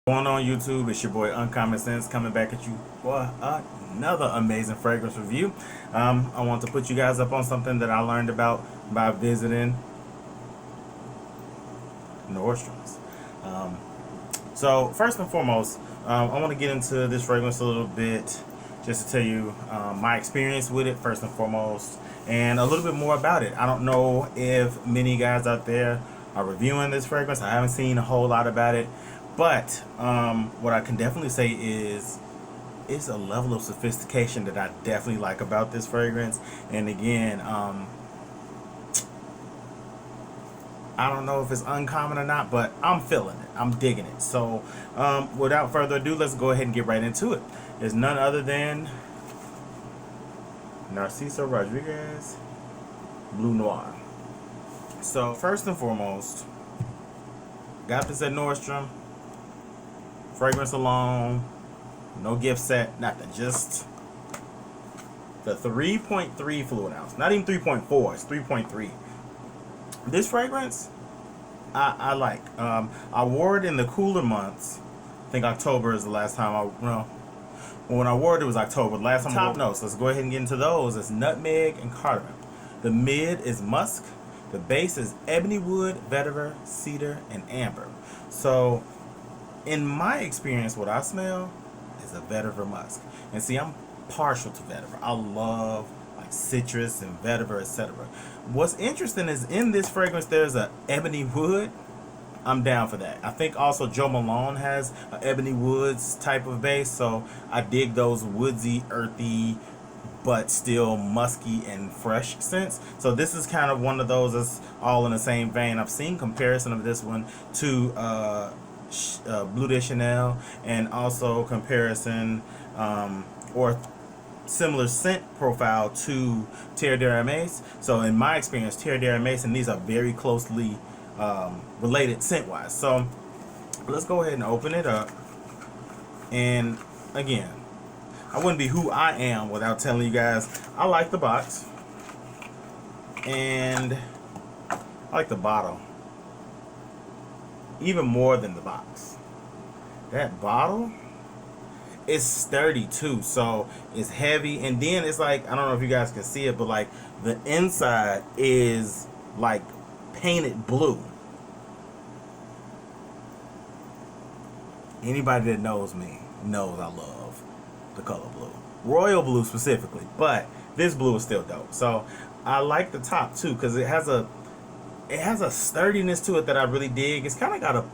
Going on YouTube, it's your boy Uncommon Sense coming back at you for another amazing fragrance review. I want to put you guys up on something that I learned about by visiting Nordstrom's. So first and foremost, I want to get into this fragrance a little bit just to tell you my experience with it first and foremost, and a little bit more about it. I don't know if many guys out there are reviewing this fragrance. I haven't seen a whole lot about it. But what I can definitely say is it's a level of sophistication that I definitely like about this fragrance. And again, I don't know if it's uncommon or not, but I'm feeling it. I'm digging it. So without further ado, let's go ahead and get right into it. It's none other than Narciso Rodriguez Bleu Noir. So first and foremost, got this at Nordstrom. Fragrance alone, no gift set, nothing. Just the 3.3 fluid ounce. Not even 3.4, it's 3.3. This fragrance, I like. I wore it in the cooler months. I think October is the last time when I wore it, it was October. The last time top notes, let's go ahead and get into those. It's nutmeg and cardamom. The mid is musk. The base is ebony wood, vetiver, cedar, and amber. So, in my experience, what I smell is a vetiver musk. And see, I'm partial to vetiver. I love like citrus and vetiver, etc. What's interesting is in this fragrance, there's a ebony wood. I'm down for that. I think also Joe Malone has an ebony woods type of base, so I dig those woodsy, earthy, but still musky and fresh scents. So this is kind of one of those that's all in the same vein. I've seen comparison of this one to Bleu de Chanel, and also comparison or similar scent profile to Terre d'Hermès. So in my experience, Terre d'Hermès and these are very closely related scent wise. So let's go ahead and open it up. And again, I wouldn't be who I am without telling you guys I like the box and I like the bottle even more than the box. That bottle is sturdy too, so it's heavy, and then it's like, I don't know if you guys can see it, but like the inside is like painted blue. Anybody that knows me knows I love the color blue, royal blue specifically, but this blue is still dope. So I like the top too because it has a sturdiness to it that I really dig. It's kind of got a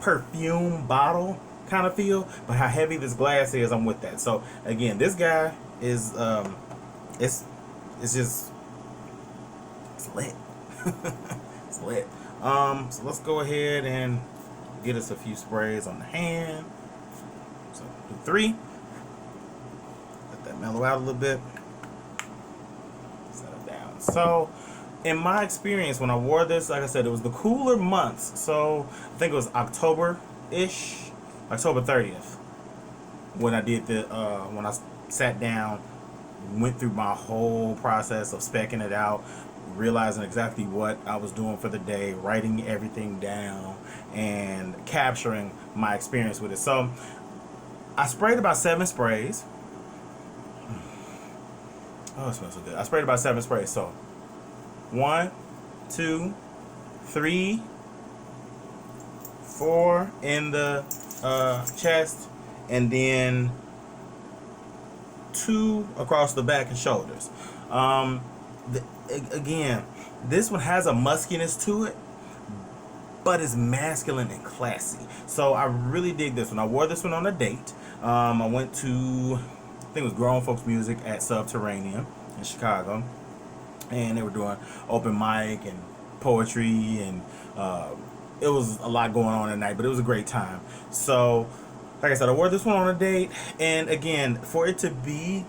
perfume bottle kind of feel, but how heavy this glass is, I'm with that. So again, this guy is it's lit. It's lit. So let's go ahead and get us a few sprays on the hand. So do 3. Let that mellow out a little bit. Set it down. So in my experience, when I wore this, like I said, it was the cooler months. So I think it was October-ish, October 30th, when I did when I sat down, went through my whole process of specking it out, realizing exactly what I was doing for the day, writing everything down, and capturing my experience with it. So I sprayed about 7 sprays. Oh, it smells so good. I sprayed about 7 sprays. So 1, 2, 3, 4 in the chest, and then 2 across the back and shoulders. Again, this one has a muskiness to it, but it's masculine and classy. So I really dig this one. I wore this one on a date. I went to, I think it was Grown Folks Music at Subterranean in Chicago, and they were doing open mic and poetry, and it was a lot going on at night, but it was a great time. So like I said, I wore this one on a date, and again, for it to be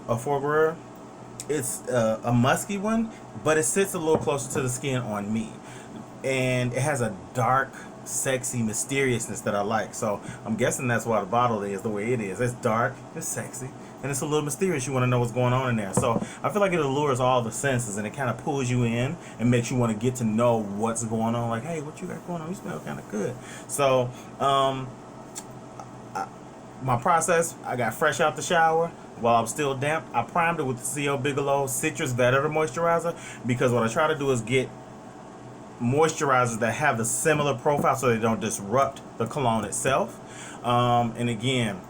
a Footwear, it's a musky one, but it sits a little closer to the skin on me, and it has a dark, sexy mysteriousness that I like. So I'm guessing that's why the bottle is the way it is. It's dark, it's sexy, and it's a little mysterious. You want to know what's going on in there. So I feel like it allures all the senses, and it kind of pulls you in and makes you want to get to know what's going on. Like, hey, what you got going on? You smell kind of good. So my process, I got fresh out the shower while I was still damp. I primed it with the CO Bigelow Citrus Vetiver Moisturizer, because what I try to do is get moisturizers that have a similar profile so they don't disrupt the cologne itself. And again,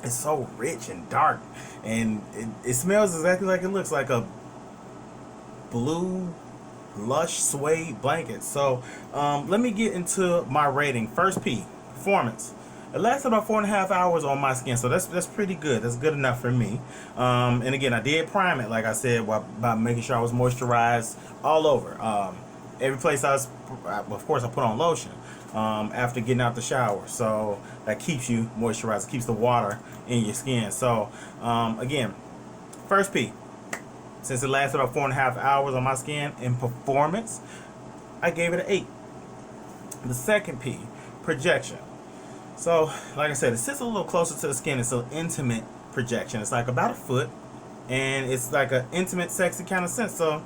it's so rich and dark, and it smells exactly like it looks, like a blue lush suede blanket. So let me get into my rating. First P, performance. It lasted about 4.5 hours on my skin, so that's pretty good. That's good enough for me. And again, I did prime it, like I said, by making sure I was moisturized all over. Every place of course, I put on lotion after getting out the shower, so that keeps you moisturized, keeps the water in your skin. So again, first P, since it lasted about 4.5 hours on my skin in performance, I gave it an 8. The second P, projection. So, like I said, it sits a little closer to the skin. It's an intimate projection. It's like about a foot, and it's like an intimate, sexy kind of sense. So,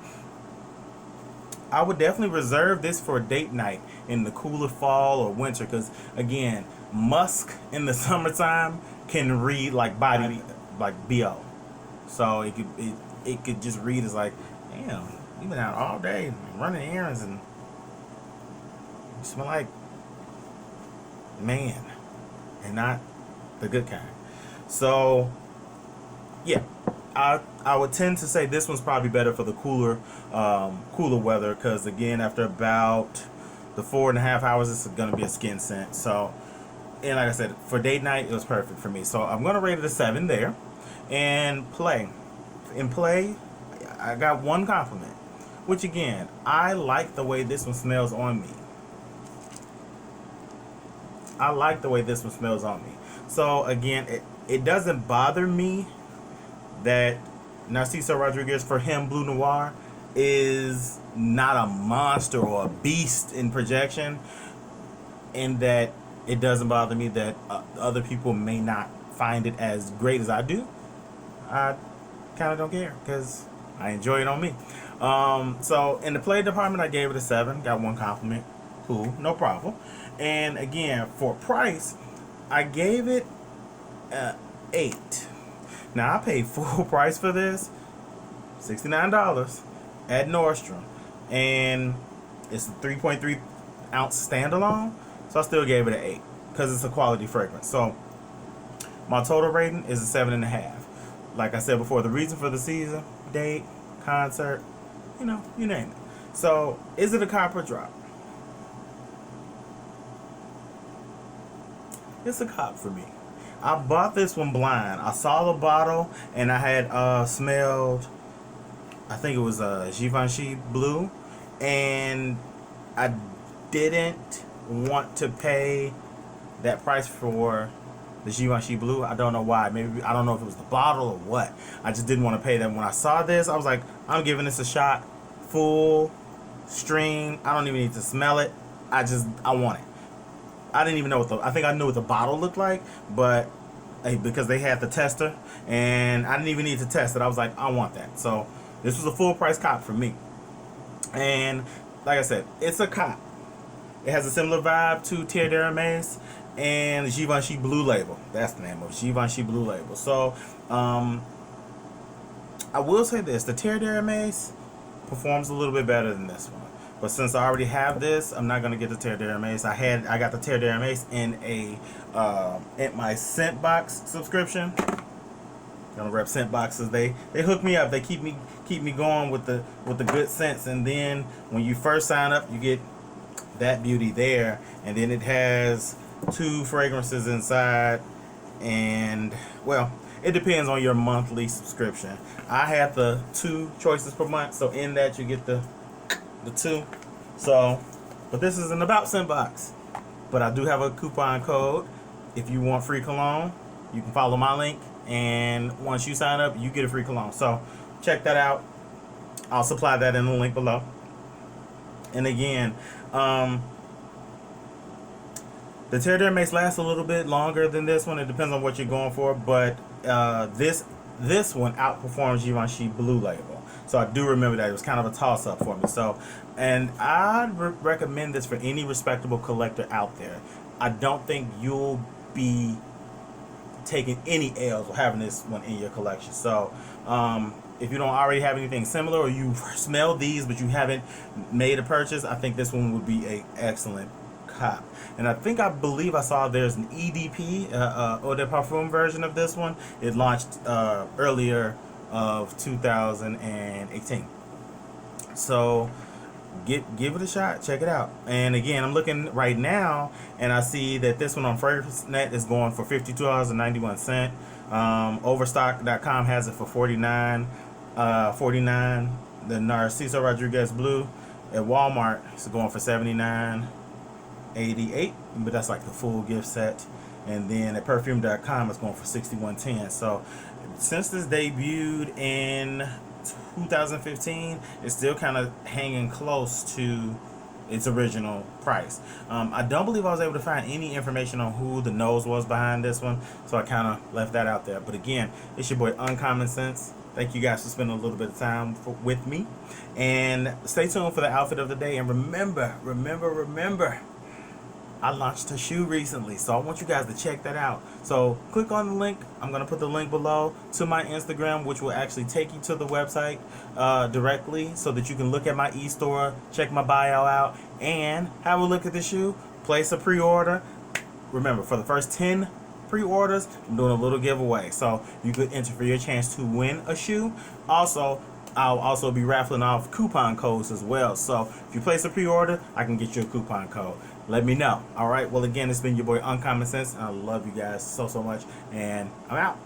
I would definitely reserve this for a date night in the cooler fall or winter, because, again, musk in the summertime can read like BO. So, it could just read as like, damn, you've been out all day running errands and you smell like man. And not the good kind. So, yeah, I would tend to say this one's probably better for the cooler weather, because again, after about the 4.5 hours, it's going to be a skin scent. So, and like I said, for date night, it was perfect for me. So I'm going to rate it a 7 there. And in play, I got one compliment, which again, I like the way this one smells on me. I like the way this one smells on me. So again, it doesn't bother me that Narciso Rodriguez, for him, Bleu Noir is not a monster or a beast in projection, and that it doesn't bother me that other people may not find it as great as I do. I kind of don't care, because I enjoy it on me. So in the play department, I gave it a 7. Got one compliment. Cool, no problem. And again, for price, I gave it 8. Now, I paid full price for this, $69 at Nordstrom, and it's a 3.3 ounce standalone, so I still gave it an 8 because it's a quality fragrance. So my total rating is a 7.5. Like I said before, the reason for the season, date, concert, you name it. So, is it a copper drop? It's a cop for me. I bought this one blind. I saw the bottle and I had smelled, I think it was Givenchy Blue, and I didn't want to pay that price for the Givenchy Blue. I don't know why. Maybe, I don't know if it was the bottle or what. I just didn't want to pay that. When I saw this, I was like, I'm giving this a shot. Full stream. I don't even need to smell it. I want it. I didn't even know I think I knew what the bottle looked like, but because they had the tester, and I didn't even need to test it. I was like, I want that. So this was a full price cop for me. And like I said, it's a cop. It has a similar vibe to Terre d'Hermès and the Givenchy Blue Label. That's the name of it, Givenchy Blue Label. So I will say this: the Terre d'Hermès performs a little bit better than this one. But since I already have this, I'm not gonna get the Terre d'Hermès. I got the Terre d'Hermès in my Scent Box subscription. Gonna rep Scent Boxes. They hook me up. They keep me going with the good scents. And then when you first sign up, you get that beauty there. And then it has 2 fragrances inside. And well, it depends on your monthly subscription. I have the 2 choices per month, so in that you get the 2. So, but this isn't about Scent Box. But I do have a coupon code. If you want free cologne, you can follow my link, and once you sign up, you get a free cologne. So check that out. I'll supply that in the link below. And again, the Terre d'Hermès lasts a little bit longer than this one. It depends on what you're going for, but this one outperforms Givenchy Blue Label. So I do remember that it was kind of a toss-up for me. So, and I'd recommend this for any respectable collector out there. I don't think you'll be taking any L's with having this one in your collection. So if you don't already have anything similar, or you smell these but you haven't made a purchase, I think this one would be a excellent cop. And I believe I saw there's an EDP Eau de Parfum version of this one. It launched earlier of 2018. So give it a shot, check it out. And again, I'm looking right now and I see that this one on FragranceNet is going for $52.91. Overstock.com has it for $49.49. The Narciso Rodriguez Bleu at Walmart is going for $79.88, but that's like the full gift set. And then at perfume.com it's going for $61.10. So since this debuted in 2015, it's still kind of hanging close to its original price. I don't believe I was able to find any information on who the nose was behind this one, so I kind of left that out there. But again, it's your boy Uncommon Sense. Thank you guys for spending a little bit of time with me, and stay tuned for the outfit of the day. And remember, I launched a shoe recently, so I want you guys to check that out. So click on the link. I'm going to put the link below to my Instagram, which will actually take you to the website directly, so that you can look at my e-store, check my bio out, and have a look at the shoe. Place a pre-order. Remember, for the first 10 pre-orders, I'm doing a little giveaway, so you could enter for your chance to win a shoe. Also, I'll also be raffling off coupon codes as well. So if you place a pre-order, I can get you a coupon code. Let me know. All right. Well, again, it's been your boy Uncommon Sense. I love you guys so much, and I'm out.